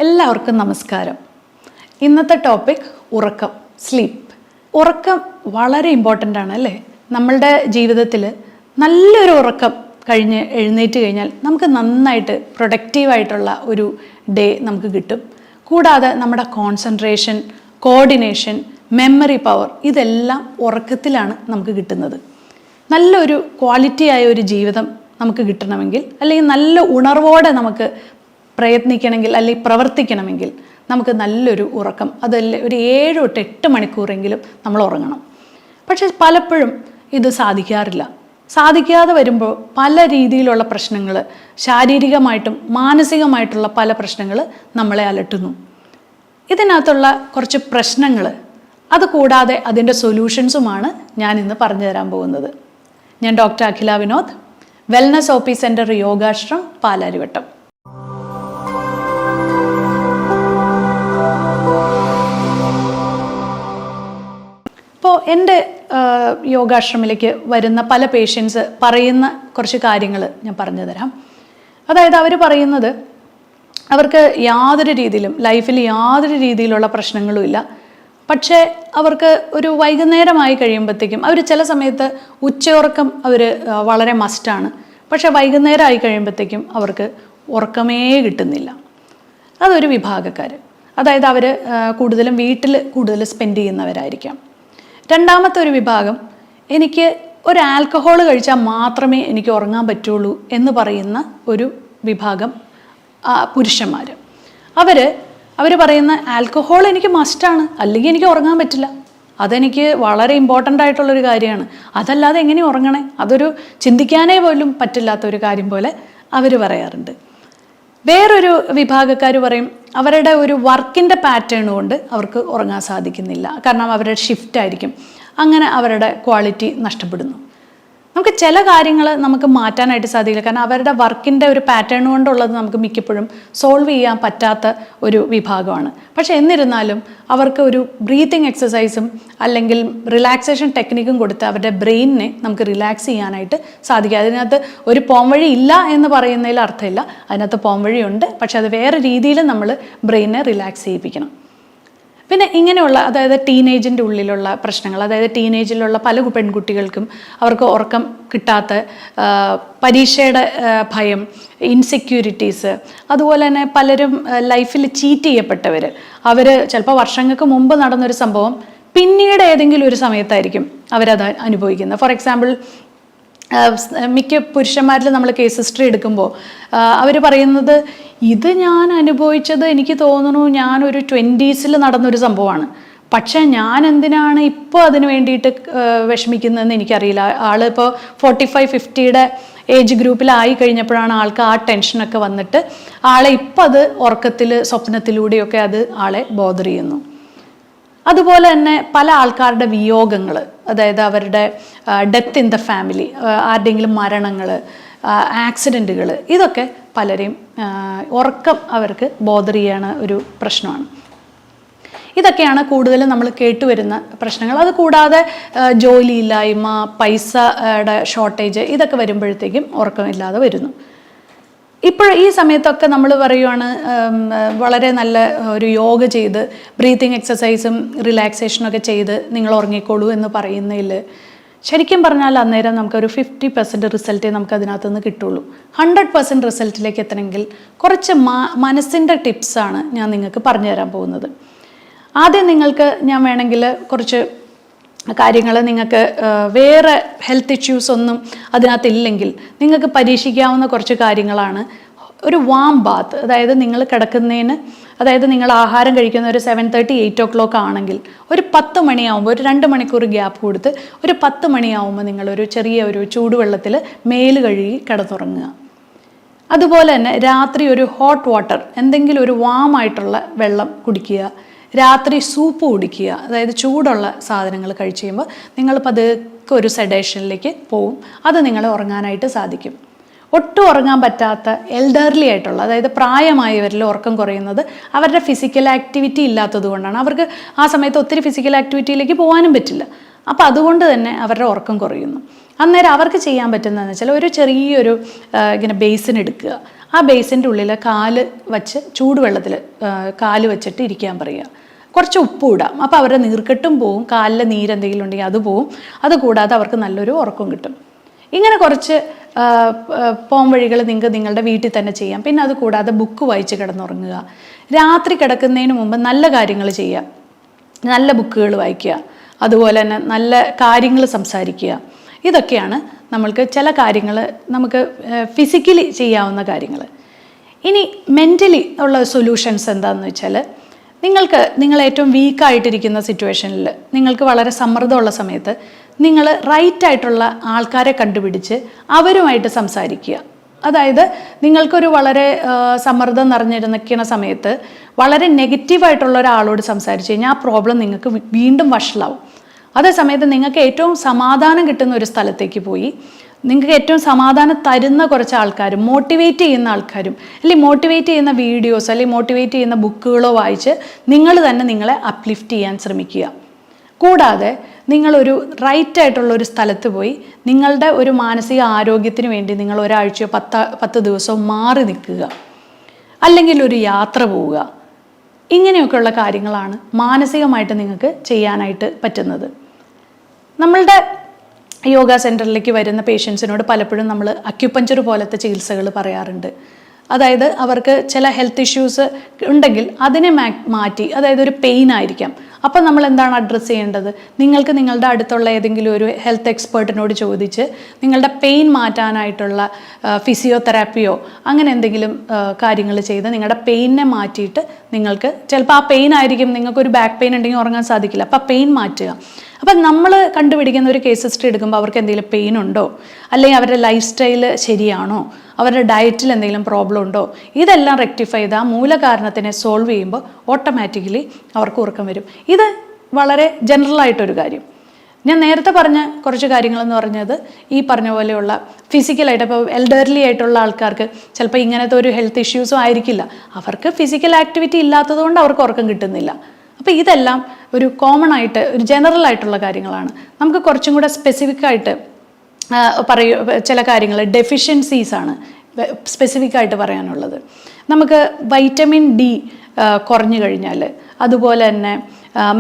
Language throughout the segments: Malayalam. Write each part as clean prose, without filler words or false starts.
എല്ലാവർക്കും നമസ്കാരം. ഇന്നത്തെ ടോപ്പിക് ഉറക്കം, സ്ലീപ്പ്. ഉറക്കം വളരെ ഇമ്പോർട്ടൻ്റ് ആണ് അല്ലേ? നമ്മളുടെ ജീവിതത്തിൽ നല്ലൊരു ഉറക്കം കഴിഞ്ഞ് എഴുന്നേറ്റ് കഴിഞ്ഞാൽ നമുക്ക് നന്നായിട്ട് പ്രൊഡക്റ്റീവായിട്ടുള്ള ഒരു ഡേ നമുക്ക് കിട്ടും. കൂടാതെ നമ്മുടെ കോൺസെൻട്രേഷൻ, കോർഡിനേഷൻ, മെമ്മറി പവർ ഇതെല്ലാം ഉറക്കത്തിലാണ് നമുക്ക് കിട്ടുന്നത്. നല്ലൊരു ക്വാളിറ്റിയായ ഒരു ജീവിതം നമുക്ക് കിട്ടണമെങ്കിൽ, അല്ലെങ്കിൽ നല്ല ഉണർവോടെ നമുക്ക് പ്രയത്നിക്കണമെങ്കിൽ അല്ലെങ്കിൽ പ്രവർത്തിക്കണമെങ്കിൽ നമുക്ക് നല്ലൊരു ഉറക്കം, അതല്ല ഒരു 7 തൊട്ട് 8 മണിക്കൂറെങ്കിലും നമ്മൾ ഉറങ്ങണം. പക്ഷെ പലപ്പോഴും ഇത് സാധിക്കാറില്ല. സാധിക്കാതെ വരുമ്പോൾ പല രീതിയിലുള്ള പ്രശ്നങ്ങൾ, ശാരീരികമായിട്ടും മാനസികമായിട്ടുള്ള പല പ്രശ്നങ്ങൾ നമ്മളെ അലട്ടുന്നു. ഇതിനകത്തുള്ള കുറച്ച് പ്രശ്നങ്ങൾ, അതുകൂടാതെ അതിൻ്റെ സൊല്യൂഷൻസുമാണ് ഞാൻ ഇന്ന് പറഞ്ഞു തരാൻ പോകുന്നത്. ഞാൻ doctor Akhila Vinod, wellness OP centre Yogashram, Palarivattam. ഇപ്പോൾ എൻ്റെ യോഗാശ്രമിലേക്ക് വരുന്ന പല പേഷ്യൻസ് പറയുന്ന കുറച്ച് കാര്യങ്ങൾ ഞാൻ പറഞ്ഞു തരാം. അതായത് അവർ പറയുന്നത്, അവർക്ക് യാതൊരു രീതിയിലും ലൈഫിൽ യാതൊരു രീതിയിലുള്ള പ്രശ്നങ്ങളും ഇല്ല. പക്ഷേ അവർക്ക് ഒരു വൈകുന്നേരമായി കഴിയുമ്പോഴത്തേക്കും, അവർ ചില സമയത്ത് ഉച്ചയുറക്കം അവർ വളരെ മസ്റ്റാണ്. പക്ഷേ വൈകുന്നേരം ആയി കഴിയുമ്പോഴത്തേക്കും അവർക്ക് ഉറക്കമേ കിട്ടുന്നില്ല. അതൊരു വിഭാഗക്കാർ. അതായത് അവർ കൂടുതലും വീട്ടിൽ കൂടുതൽ സ്പെൻഡ് ചെയ്യുന്നവരായിരിക്കാം. രണ്ടാമത്തെ ഒരു വിഭാഗം, എനിക്ക് ഒരു ആൽക്കഹോൾ കഴിച്ചാൽ മാത്രമേ എനിക്ക് ഉറങ്ങാൻ പറ്റുള്ളൂ എന്ന് പറയുന്ന ഒരു വിഭാഗം പുരുഷന്മാർ. അവർ പറയുന്ന ആൽക്കഹോൾ എനിക്ക് മസ്റ്റാണ്, അല്ലെങ്കിൽ എനിക്ക് ഉറങ്ങാൻ പറ്റില്ല, അതെനിക്ക് വളരെ ഇമ്പോർട്ടൻ്റ് ആയിട്ടുള്ളൊരു കാര്യമാണ്, അതല്ലാതെ എങ്ങനെ ഉറങ്ങണേ, അതൊരു ചിന്തിക്കാനേ പോലും പറ്റില്ലാത്ത ഒരു കാര്യം പോലെ അവർ പറയാറുണ്ട്. വേറൊരു വിഭാഗക്കാർ പറയും, അവരുടെ ഒരു വർക്കിൻ്റെ പാറ്റേൺ കൊണ്ട് അവർക്ക് ഉറങ്ങാൻ സാധിക്കുന്നില്ല, കാരണം അവരുടെ ഷിഫ്റ്റ് ആയിരിക്കും, അങ്ങനെ അവരുടെ ക്വാളിറ്റി നഷ്ടപ്പെടുന്നു. നമുക്ക് ചില കാര്യങ്ങൾ നമുക്ക് മാറ്റാനായിട്ട് സാധിക്കില്ല, കാരണം അവരുടെ വർക്കിൻ്റെ ഒരു പാറ്റേൺ കൊണ്ടുള്ളത് നമുക്ക് മിക്കപ്പോഴും സോൾവ് ചെയ്യാൻ പറ്റാത്ത ഒരു വിഭാഗമാണ്. പക്ഷെ എന്നിരുന്നാലും അവർക്ക് ഒരു ബ്രീത്തിങ് എക്സസൈസും അല്ലെങ്കിൽ റിലാക്സേഷൻ ടെക്നിക്കും കൊടുത്ത് അവരുടെ ബ്രെയിനിനെ നമുക്ക് റിലാക്സ് ചെയ്യാനായിട്ട് സാധിക്കും. അതിനകത്ത് ഒരു പോംവഴി ഇല്ല എന്ന് പറയുന്നതിൽ അർത്ഥമില്ല, അതിനകത്ത് പോംവഴിയുണ്ട്. പക്ഷെ അത് വേറെ രീതിയിൽ നമ്മൾ ബ്രെയിനിനെ റിലാക്സ് ചെയ്യിപ്പിക്കണം. പിന്നെ ഇങ്ങനെയുള്ള, അതായത് ടീനേജിൻ്റെ ഉള്ളിലുള്ള പ്രശ്നങ്ങൾ, അതായത് ടീനേജിലുള്ള പല പെൺകുട്ടികൾക്കും അവർക്ക് ഉറക്കം കിട്ടാത്ത, പരീക്ഷയുടെ ഭയം, ഇൻസെക്യൂരിറ്റീസ്, അതുപോലെ തന്നെ പലരും ലൈഫിൽ ചീറ്റ് ചെയ്യപ്പെട്ടവർ, അവർ ചിലപ്പോൾ വർഷങ്ങൾക്ക് മുമ്പ് നടന്നൊരു സംഭവം പിന്നീട് ഏതെങ്കിലും ഒരു സമയത്തായിരിക്കും അവരത് അനുഭവിക്കുന്നത്. ഫോർ എക്സാമ്പിൾ, മിക്ക പുരുഷന്മാരിൽ നമ്മൾ കേസ് ഹിസ്റ്ററി എടുക്കുമ്പോൾ അവർ പറയുന്നത്, ഇത് ഞാൻ അനുഭവിച്ചത് എനിക്ക് തോന്നുന്നു ഞാനൊരു 20s നടന്നൊരു സംഭവമാണ്, പക്ഷേ ഞാൻ എന്തിനാണ് ഇപ്പോൾ അതിന് വേണ്ടിയിട്ട് വിഷമിക്കുന്നതെന്ന് എനിക്കറിയില്ല. ആളിപ്പോൾ 45-50 ഏജ് ഗ്രൂപ്പിലായി കഴിഞ്ഞപ്പോഴാണ് ആൾക്ക് ആ ടെൻഷനൊക്കെ വന്നിട്ട് ആളെ ഇപ്പം അത് ഉറക്കത്തിൽ, സ്വപ്നത്തിലൂടെയൊക്കെ അത് ആളെ ബോദർ ചെയ്യുന്നു. അതുപോലെ തന്നെ പല ആൾക്കാരുടെ വിയോഗങ്ങൾ, അതായത് അവരുടെ ഡെത്ത് ഇൻ ദ ഫാമിലി, ആരുടെയെങ്കിലും മരണങ്ങൾ, ആക്സിഡൻറ്റുകൾ, ഇതൊക്കെ പലരെയും ഉറക്കം അവർക്ക് ബോദർ ചെയ്യണ ഒരു പ്രശ്നമാണ്. ഇതൊക്കെയാണ് കൂടുതലും നമ്മൾ കേട്ടുവരുന്ന പ്രശ്നങ്ങൾ. അതുകൂടാതെ ജോലിയില്ലായ്മ, പൈസയുടെ ഷോർട്ടേജ്, ഇതൊക്കെ വരുമ്പോഴത്തേക്കും ഉറക്കമില്ലാതെ വരുന്നു. ഇപ്പോൾ ഈ സമയത്തൊക്കെ നമ്മൾ പറയുവാണ്, വളരെ നല്ല ഒരു യോഗ ചെയ്ത് ബ്രീത്തിങ് എക്സസൈസും റിലാക്സേഷനൊക്കെ ചെയ്ത് നിങ്ങൾ ഉറങ്ങിക്കോളൂ എന്ന് പറയുന്നതിൽ ശരിക്കും പറഞ്ഞാൽ അന്നേരം നമുക്കൊരു 50% റിസൾട്ടേ നമുക്ക് അതിനകത്ത് നിന്ന് കിട്ടുള്ളൂ. 100% റിസൾട്ടിലേക്ക് എത്തണമെങ്കിൽ കുറച്ച് മനസ്സിൻ്റെ ടിപ്സാണ് ഞാൻ നിങ്ങൾക്ക് പറഞ്ഞു തരാൻ പോകുന്നത്. ആദ്യം നിങ്ങൾക്ക് ഞാൻ വേണമെങ്കിൽ കുറച്ച് കാര്യങ്ങൾ, നിങ്ങൾക്ക് വേറെ ഹെൽത്ത് ഇഷ്യൂസ് ഒന്നും അതിനകത്തില്ലെങ്കിൽ നിങ്ങൾക്ക് പരീക്ഷിക്കാവുന്ന കുറച്ച് കാര്യങ്ങളാണ്. ഒരു വാം ബാത്ത്, അതായത് നിങ്ങൾ കിടക്കുന്നതിന്, അതായത് നിങ്ങൾ ആഹാരം കഴിക്കുന്ന ഒരു 7:30-8 o'clock ആണെങ്കിൽ ഒരു 10 മണിയാവുമ്പോൾ, ഒരു 2 മണിക്കൂർ ഗ്യാപ്പ് കൊടുത്ത് ഒരു 10 മണിയാവുമ്പോൾ നിങ്ങളൊരു ചെറിയ ഒരു ചൂടുവെള്ളത്തിൽ മേല് കഴുകി കിടന്നുറങ്ങുക. അതുപോലെ തന്നെ രാത്രി ഒരു ഹോട്ട് വാട്ടർ, എന്തെങ്കിലും ഒരു വാമായിട്ടുള്ള വെള്ളം കുടിക്കുക. രാത്രി സൂപ്പ് കുടിക്കുക, അതായത് ചൂടുള്ള സാധനങ്ങൾ കഴിച്ച് കഴിയുമ്പോൾ നിങ്ങൾ പതുക്കെ ഒരു സെഡേഷനിലേക്ക് പോവും. അത് നിങ്ങളെ ഉറങ്ങാനായിട്ട് സാധിക്കും. ഒട്ടും ഉറങ്ങാൻ പറ്റാത്ത എൽഡർലി ആയിട്ടുള്ള, അതായത് പ്രായമായവരിൽ ഉറക്കം കുറയുന്നത് അവരുടെ ഫിസിക്കൽ ആക്ടിവിറ്റി ഇല്ലാത്തത് കൊണ്ടാണ്. അവർക്ക് ആ സമയത്ത് ഒത്തിരി ഫിസിക്കൽ ആക്ടിവിറ്റിയിലേക്ക് പോകാനും പറ്റില്ല. അപ്പോൾ അതുകൊണ്ട് തന്നെ അവരുടെ ഉറക്കം കുറയുന്നു. അന്നേരം അവർക്ക് ചെയ്യാൻ പറ്റുന്നതെന്ന് വെച്ചാൽ ഒരു ചെറിയൊരു ഇങ്ങനെ ബേസിൻ എടുക്കുക, ആ ബേസിൻ്റെ ഉള്ളിൽ കാല് വച്ച് ചൂടുവെള്ളത്തിൽ കാല് വെച്ചിട്ട് ഇരിക്കാൻ പറയുക. കുറച്ച് ഉപ്പ് ഇടാം. അപ്പോൾ അവരുടെ നീർക്കെട്ടും പോവും, കാലിലെ നീരെന്തെങ്കിലും ഉണ്ടെങ്കിൽ അത് പോവും. അതുകൂടാതെ അവർക്ക് നല്ലൊരു ഉറക്കം കിട്ടും. ഇങ്ങനെ കുറച്ച് പോംവഴികൾ നിങ്ങൾക്ക് നിങ്ങളുടെ വീട്ടിൽ തന്നെ ചെയ്യാം. പിന്നെ അത് കൂടാതെ ബുക്ക് വായിച്ച് കിടന്നുറങ്ങുക. രാത്രി കിടക്കുന്നതിന് മുമ്പ് നല്ല കാര്യങ്ങൾ ചെയ്യുക, നല്ല ബുക്കുകൾ വായിക്കുക, അതുപോലെ തന്നെ നല്ല കാര്യങ്ങൾ സംസാരിക്കുക. ഇതൊക്കെയാണ് നമ്മൾക്ക് ചില കാര്യങ്ങൾ നമുക്ക് ഫിസിക്കലി ചെയ്യാവുന്ന കാര്യങ്ങൾ. ഇനി മെൻ്റലി ഉള്ള സൊല്യൂഷൻസ് എന്താണെന്ന് വെച്ചാൽ, നിങ്ങൾ ഏറ്റവും വീക്കായിട്ടിരിക്കുന്ന സിറ്റുവേഷനിൽ, നിങ്ങൾക്ക് വളരെ സമ്മർദ്ദമുള്ള സമയത്ത് നിങ്ങൾ റൈറ്റായിട്ടുള്ള ആൾക്കാരെ കണ്ടുപിടിച്ച് അവരുമായിട്ട് സംസാരിക്കുക. അതായത് നിങ്ങൾക്കൊരു വളരെ സമ്മർദ്ദം നിറഞ്ഞിരിക്കുന്ന സമയത്ത് വളരെ നെഗറ്റീവായിട്ടുള്ള ഒരാളോട് സംസാരിച്ച് കഴിഞ്ഞാൽ ആ പ്രോബ്ലം നിങ്ങൾക്ക് വീണ്ടും വഷളാവും. അതേസമയത്ത് നിങ്ങൾക്ക് ഏറ്റവും സമാധാനം കിട്ടുന്ന ഒരു സ്ഥലത്തേക്ക് പോയി നിങ്ങൾക്ക് ഏറ്റവും സമാധാനം തരുന്ന കുറച്ച് ആൾക്കാരും മോട്ടിവേറ്റ് ചെയ്യുന്ന ആൾക്കാരും അല്ലെങ്കിൽ മോട്ടിവേറ്റ് ചെയ്യുന്ന വീഡിയോസ് അല്ലെങ്കിൽ മോട്ടിവേറ്റ് ചെയ്യുന്ന ബുക്കുകളോ വായിച്ച് നിങ്ങൾ തന്നെ നിങ്ങളെ അപ്ലിഫ്റ്റ് ചെയ്യാൻ ശ്രമിക്കുക. കൂടാതെ നിങ്ങളൊരു റൈറ്റായിട്ടുള്ള ഒരു സ്ഥലത്ത് പോയി നിങ്ങളുടെ ഒരു മാനസിക ആരോഗ്യത്തിന് വേണ്ടി നിങ്ങൾ ഒരാഴ്ചയോ 10 ദിവസമോ മാറി നിൽക്കുക, അല്ലെങ്കിൽ ഒരു യാത്ര പോവുക. ഇങ്ങനെയൊക്കെയുള്ള കാര്യങ്ങളാണ് മാനസികമായിട്ട് നിങ്ങൾക്ക് ചെയ്യാനായിട്ട് പറ്റുന്നത്. നമ്മളുടെ യോഗ സെൻറ്ററിലേക്ക് വരുന്ന പേഷ്യൻസിനോട് പലപ്പോഴും നമ്മൾ അക്യുപഞ്ചർ പോലത്തെ ചികിത്സകൾ പറയാറുണ്ട്. അതായത് അവർക്ക് ചില ഹെൽത്ത് ഇഷ്യൂസ് ഉണ്ടെങ്കിൽ അതിനെ മാറ്റി, അതായത് ഒരു പെയിൻ ആയിരിക്കാം, അപ്പം നമ്മൾ എന്താണ് അഡ്രസ്സ് ചെയ്യേണ്ടത്? നിങ്ങൾക്ക് നിങ്ങളുടെ അടുത്തുള്ള ഏതെങ്കിലും ഒരു ഹെൽത്ത് എക്സ്പേർട്ടിനോട് ചോദിച്ച് നിങ്ങളുടെ പെയിൻ മാറ്റാനായിട്ടുള്ള ഫിസിയോതെറാപ്പിയോ അങ്ങനെ എന്തെങ്കിലും കാര്യങ്ങൾ ചെയ്ത് നിങ്ങളുടെ പെയിനെ മാറ്റിയിട്ട് നിങ്ങൾക്ക് ചിലപ്പോൾ ആ പെയിൻ ആയിരിക്കും, നിങ്ങൾക്കൊരു ബാക്ക് പെയിൻ ഉണ്ടെങ്കിൽ ഉറങ്ങാൻ സാധിക്കില്ല, അപ്പോൾ ആ പെയിൻ മാറ്റുക. അപ്പം നമ്മൾ കണ്ടുപിടിക്കുന്ന ഒരു കേസ് ഹിസ്റ്ററി എടുക്കുമ്പോൾ അവർക്ക് എന്തെങ്കിലും പെയിൻ ഉണ്ടോ, അല്ലെങ്കിൽ അവരുടെ ലൈഫ് സ്റ്റൈല് ശരിയാണോ, അവരുടെ ഡയറ്റിൽ എന്തെങ്കിലും പ്രോബ്ലം ഉണ്ടോ, ഇതെല്ലാം റെക്ടിഫൈ ചെയ്ത് ആ മൂലകാരണത്തിനെ സോൾവ് ചെയ്യുമ്പോൾ ഓട്ടോമാറ്റിക്കലി അവർക്ക് ഉറക്കം വരും. ഇത് വളരെ ജനറലായിട്ടൊരു കാര്യം. ഞാൻ നേരത്തെ പറഞ്ഞ കുറച്ച് കാര്യങ്ങളെന്ന് പറഞ്ഞത് ഈ പറഞ്ഞ പോലെയുള്ള ഫിസിക്കലായിട്ട്, ഇപ്പോൾ എൽഡർലി ആയിട്ടുള്ള ആൾക്കാർക്ക് ചിലപ്പോൾ ഇങ്ങനത്തെ ഒരു ഹെൽത്ത് ഇഷ്യൂസും ആയിരിക്കില്ല, അവർക്ക് ഫിസിക്കൽ ആക്ടിവിറ്റി ഇല്ലാത്തതുകൊണ്ട് അവർക്ക് ഉറക്കം കിട്ടുന്നില്ല. അപ്പോൾ ഇതെല്ലാം ഒരു കോമൺ ആയിട്ട് ഒരു ജനറൽ ആയിട്ടുള്ള കാര്യങ്ങളാണ്. നമുക്ക് കുറച്ചും കൂടെ സ്പെസിഫിക് ആയിട്ട് ചില കാര്യങ്ങൾ ഡെഫിഷ്യൻസീസ് ആണ് സ്പെസിഫിക് ആയിട്ട് പറയാനുള്ളത്. നമുക്ക് വൈറ്റമിൻ ഡി കുറഞ്ഞു കഴിഞ്ഞാൽ, അതുപോലെ തന്നെ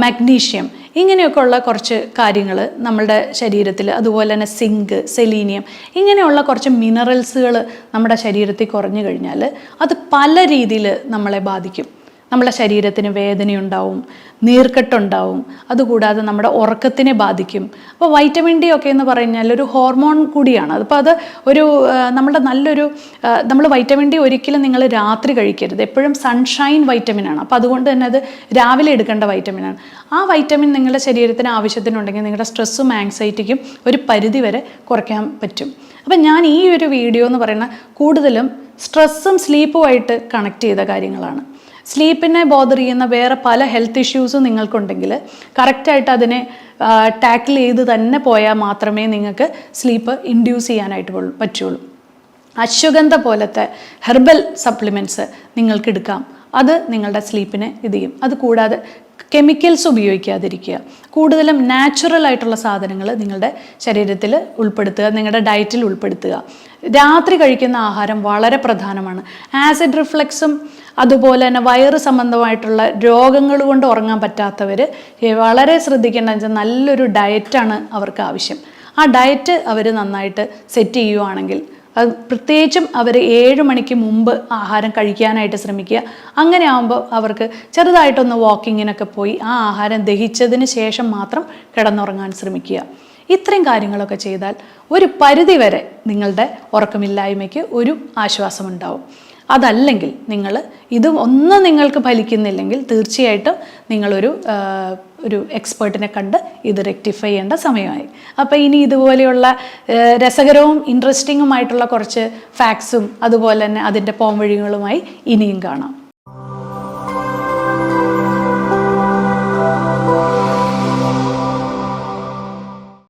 മഗ്നീഷ്യം, ഇങ്ങനെയൊക്കെ ഉള്ള കുറച്ച് കാര്യങ്ങൾ നമ്മളുടെ ശരീരത്തിൽ, അതുപോലെ തന്നെ സിങ്ക്, സെലീനിയം, ഇങ്ങനെയുള്ള കുറച്ച് മിനറൽസുകൾ നമ്മുടെ ശരീരത്തിൽ കുറഞ്ഞു കഴിഞ്ഞാൽ അത് പല രീതിയിൽ നമ്മളെ ബാധിക്കും. നമ്മുടെ ശരീരത്തിന് വേദനയുണ്ടാവും, നീർക്കെട്ടുണ്ടാവും, അതുകൂടാതെ നമ്മുടെ ഉറക്കത്തിനെ ബാധിക്കും. അപ്പോൾ വൈറ്റമിൻ ഡി ഒക്കെ എന്ന് പറഞ്ഞാൽ ഒരു ഹോർമോൺ കൂടിയാണ്. അപ്പോൾ അത് ഒരു നമ്മൾ വൈറ്റമിൻ ഡി ഒരിക്കലും നിങ്ങൾ രാത്രി കഴിക്കരുത്, എപ്പോഴും സൺഷൈൻ വൈറ്റമിനാണ്. അപ്പോൾ അതുകൊണ്ട് തന്നെ അത് രാവിലെ എടുക്കേണ്ട വൈറ്റമിനാണ്. ആ വൈറ്റമിൻ നിങ്ങളുടെ ശരീരത്തിന് ആവശ്യത്തിനുണ്ടെങ്കിൽ നിങ്ങളുടെ സ്ട്രെസ്സും ആങ്സൈറ്റിക്കും ഒരു പരിധി വരെ കുറയ്ക്കാൻ പറ്റും. അപ്പം ഞാൻ ഈ ഒരു വീഡിയോ എന്ന് പറയുന്ന കൂടുതലും സ്ട്രെസ്സും സ്ലീപ്പുമായിട്ട് കണക്ട് ചെയ്ത കാര്യങ്ങളാണ്. സ്ലീപ്പിനെ ബോദർ ചെയ്യുന്ന വേറെ പല ഹെൽത്ത് ഇഷ്യൂസും നിങ്ങൾക്കുണ്ടെങ്കിൽ കറക്റ്റായിട്ട് അതിനെ ടാക്കിൾ ചെയ്ത് തന്നെ പോയാൽ മാത്രമേ നിങ്ങൾക്ക് സ്ലീപ്പ് ഇൻഡ്യൂസ് ചെയ്യാനായിട്ട് പറ്റുള്ളൂ. അശ്വഗന്ധ പോലത്തെ ഹെർബൽ സപ്ലിമെൻറ്റ്സ് നിങ്ങൾക്ക് എടുക്കാം, അത് നിങ്ങളുടെ സ്ലീപ്പിനെ ഇത് ചെയ്യും. അതുകൂടാതെ കെമിക്കൽസ് ഉപയോഗിക്കാതിരിക്കുക, കൂടുതലും നാച്ചുറൽ ആയിട്ടുള്ള സാധനങ്ങൾ നിങ്ങളുടെ ശരീരത്തിൽ ഉൾപ്പെടുത്തുക, നിങ്ങളുടെ ഡയറ്റിൽ ഉൾപ്പെടുത്തുക. രാത്രി കഴിക്കുന്ന ആഹാരം വളരെ പ്രധാനമാണ്. ആസിഡ് റിഫ്ലക്സും അതുപോലെ തന്നെ വയറ് സംബന്ധമായിട്ടുള്ള രോഗങ്ങൾ കൊണ്ട് ഉറങ്ങാൻ പറ്റാത്തവർ വളരെ ശ്രദ്ധിക്കേണ്ടതെന്ന് വെച്ചാൽ നല്ലൊരു ഡയറ്റാണ് അവർക്ക് ആവശ്യം. ആ ഡയറ്റ് അവർ നന്നായിട്ട് സെറ്റ് ചെയ്യുവാണെങ്കിൽ, അത് പ്രത്യേകിച്ചും അവർ 7 മണിക്ക് മുമ്പ് ആഹാരം കഴിക്കാനായിട്ട് ശ്രമിക്കുക. അങ്ങനെ ആകുമ്പോൾ അവർക്ക് ചെറുതായിട്ടൊന്ന് വാക്കിങ്ങിനൊക്കെ പോയി ആ ആഹാരം ദഹിച്ചതിന് ശേഷം മാത്രം കിടന്നുറങ്ങാൻ ശ്രമിക്കുക. ഇത്രയും കാര്യങ്ങളൊക്കെ ചെയ്താൽ ഒരു പരിധി വരെ നിങ്ങളുടെ ഉറക്കമില്ലായ്മയ്ക്ക് ഒരു ആശ്വാസമുണ്ടാവും. അതല്ലെങ്കിൽ ഒന്നും നിങ്ങൾക്ക് ഫലിക്കുന്നില്ലെങ്കിൽ തീർച്ചയായിട്ടും നിങ്ങളൊരു എക്സ്പേർട്ടിനെ കണ്ട് ഇത് റെക്ടിഫൈ ചെയ്യേണ്ട സമയമായി. അപ്പോൾ ഇനി ഇതുപോലെയുള്ള രസകരവും ഇൻട്രസ്റ്റിങ്ങുമായിട്ടുള്ള കുറച്ച് ഫാക്ട്സും അതുപോലെ തന്നെ അതിൻ്റെ പോംവഴികളുമായി ഇനിയും കാണാം.